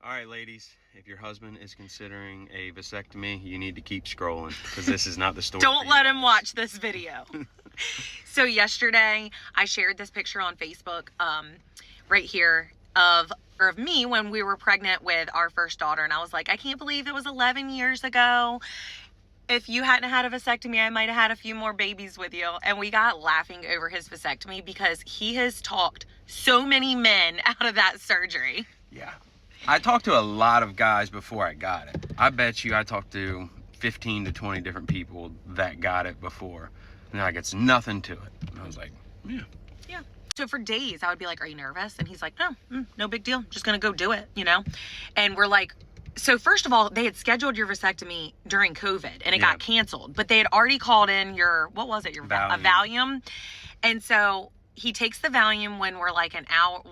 All right, ladies, if your husband is considering a vasectomy, you need to keep scrolling because this is not the story. Don't let him watch this video. So yesterday, I shared this picture on Facebook, right here, of me when we were pregnant with our first daughter. And I was like, I can't believe it was 11 years ago. If you hadn't had a vasectomy, I might have had a few more babies with you. And we got laughing over his vasectomy because he has talked so many men out of that surgery. Yeah. I talked to a lot of guys before I got it. I bet you I talked to 15 to 20 different people that got it before. And like, it's nothing to it. And I was like, yeah. Yeah. So for days, I would be like, are you nervous? And he's like, no, no big deal. Just going to go do it, you know? And we're like, so first of all, they had scheduled your vasectomy during COVID and it got canceled. But they had already called in your, what was it? Your Valium. Valium. And so he takes the Valium when we're like an hour,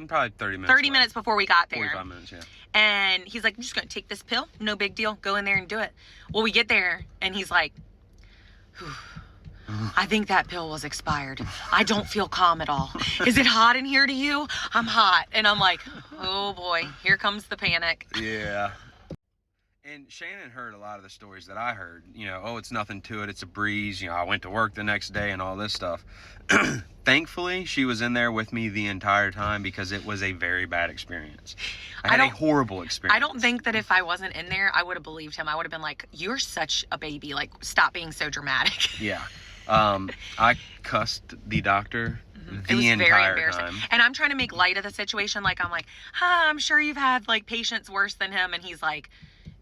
Probably 30 minutes. 30 minutes before we got there. 45 minutes, yeah. And he's like, I'm just going to take this pill. No big deal. Go in there and do it. Well, we get there and he's like, I think that pill was expired. I don't feel calm at all. Is it hot in here to you? I'm hot. And I'm like, oh boy, here comes the panic. Yeah. And Shannon heard a lot of the stories that I heard. You know, oh, it's nothing to it. It's a breeze. You know, I went to work the next day and all this stuff. Thankfully, she was in there with me the entire time because it was a very bad experience. I had a horrible experience. I don't think that if I wasn't in there, I would have believed him. I would have been like, you're such a baby. Like, stop being so dramatic. Yeah. I cussed the doctor the entire time. And I'm trying to make light of the situation. Like, I'm like, I'm sure you've had, like, patients worse than him. And he's like,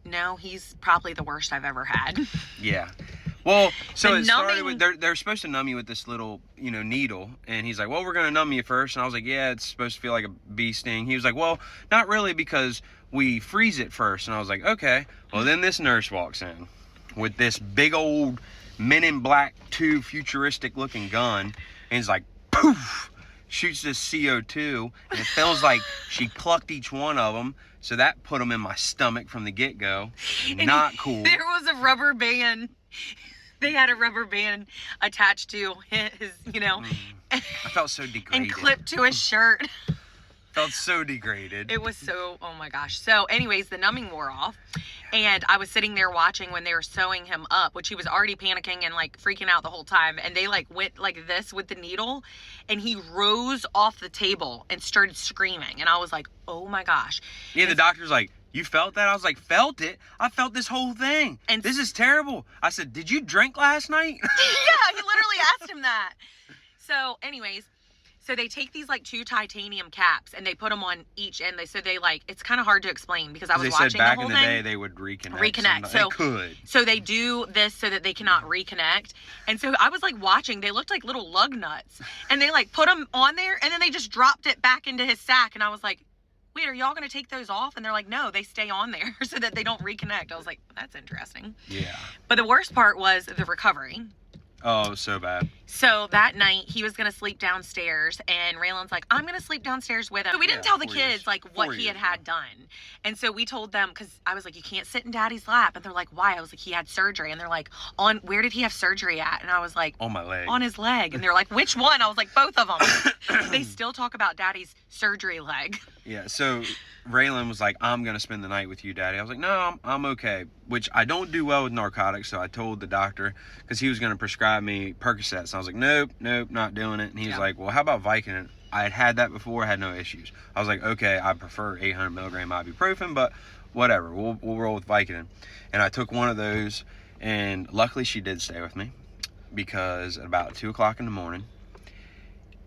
no, he's probably the worst I've ever had. Yeah. Well, so it started with, they're supposed to numb you with this little, you know, needle. And he's like, well, we're going to numb you first. And I was like, yeah, it's supposed to feel like a bee sting. He was like, well, not really because we freeze it first. And I was like, okay. Well, then this nurse walks in with this big old Men in Black 2 futuristic looking gun. And he's like, poof, shoots this CO2. And it feels like she plucked each one of them. So that put them in my stomach from the get-go. Not cool. There was a rubber band. They had a rubber band attached to his, you know. I felt so degraded. And clipped to his shirt. Felt so degraded. It was so, oh my gosh. So anyways, the numbing wore off. And I was sitting there watching when they were sewing him up, which he was already panicking and like freaking out the whole time. And they like went like this with the needle and he rose off the table and started screaming. And I was like, oh my gosh. Yeah, the doctor's like, you felt that? I was like, felt it? I felt this whole thing. And this is terrible. I said, did you drink last night? Yeah, he literally asked him that. So anyways, so they take these like 2 titanium caps and they put them on each end. They like, it's kind of hard to explain because I was watching the whole thing. They said back in the day they would reconnect. So they could. So they do this so that they cannot reconnect. And so I was like watching, they looked like little lug nuts and they like put them on there and then they just dropped it back into his sack. And I was like, wait, are y'all going to take those off? And they're like, no, they stay on there so that they don't reconnect. I was like, that's interesting. Yeah. But the worst part was the recovery. Oh, so bad. So that night he was going to sleep downstairs and Raylan's like, I'm going to sleep downstairs with him. So we didn't tell the kids like what he had done. And so we told them, because I was like, you can't sit in daddy's lap. And they're like, why? I was like, he had surgery. And they're like, where did he have surgery at? And I was like, on my leg. On his leg. And they're like, which one? I was like, both of them. They still talk about daddy's surgery leg. Yeah. So Raylan was like, I'm going to spend the night with you, daddy. I was like, no, I'm okay. Which I don't do well with narcotics. So I told the doctor because he was going to prescribe me Percocets. And I was like, nope, not doing it. And he was like, well, how about Vicodin? I had that before. I had no issues. I was like, okay, I prefer 800 milligram ibuprofen, but whatever. We'll roll with Vicodin. And I took one of those. And luckily she did stay with me because at about 2 o'clock in the morning,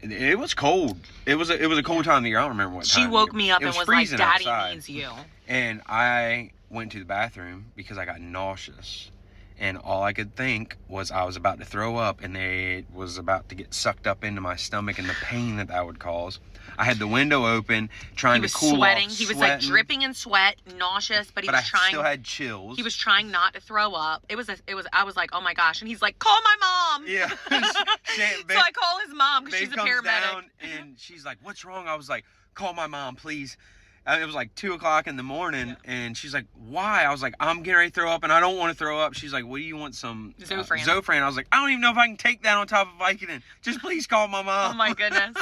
it was cold. It was a cold time of the year. I don't remember what time. She woke me up and was like, Daddy outside. Needs you. And I went to the bathroom because I got nauseous. And all I could think was I was about to throw up and it was about to get sucked up into my stomach and the pain that would cause. I had the window open, trying to cool off. He was like dripping in sweat, nauseous, but I still had chills. He was trying not to throw up. I was like, oh my gosh. And he's like, call my mom. Yeah. So I call his mom because she's a paramedic. Down and she's like, what's wrong? I was like, call my mom, please. It was like 2 o'clock in the morning, and she's like, why? I was like, I'm getting ready to throw up, and I don't want to throw up. She's like, what do you want, some Zofran? I was like, I don't even know if I can take that on top of Vicodin. Just please call my mom. Oh, my goodness.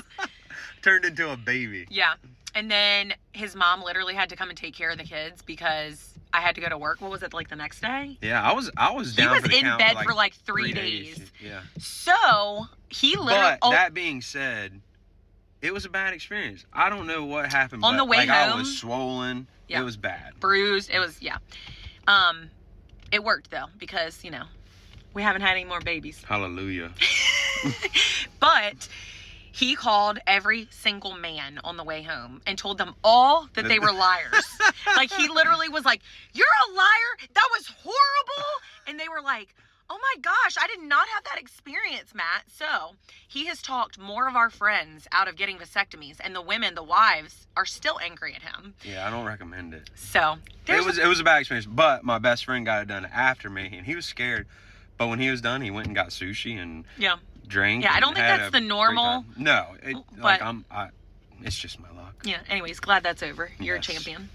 Turned into a baby. Yeah. And then his mom literally had to come and take care of the kids because I had to go to work. What was it, like the next day? Yeah, I was He down was for the in count bed for for like 3 days. Yeah. So he literally. But that being said, it was a bad experience. I don't know what happened. On but the way I home, was swollen. Yeah. It was bad. Bruised. It was, yeah. It worked though because, you know, we haven't had any more babies. Hallelujah. But he called every single man on the way home and told them all that they were liars. Like, he literally was like, "You're a liar. That was horrible." And they were like, "Oh my gosh, I did not have that experience, Matt." So he has talked more of our friends out of getting vasectomies, and the women, the wives, are still angry at him. Yeah, I don't recommend it. So It was a bad experience. But my best friend got it done after me, and he was scared. But when he was done, he went and got sushi and drank. Yeah, I don't think had that's a the great normal. time. No, but it's just my luck. yeah. Anyways, glad that's over. You're a Yes. champion.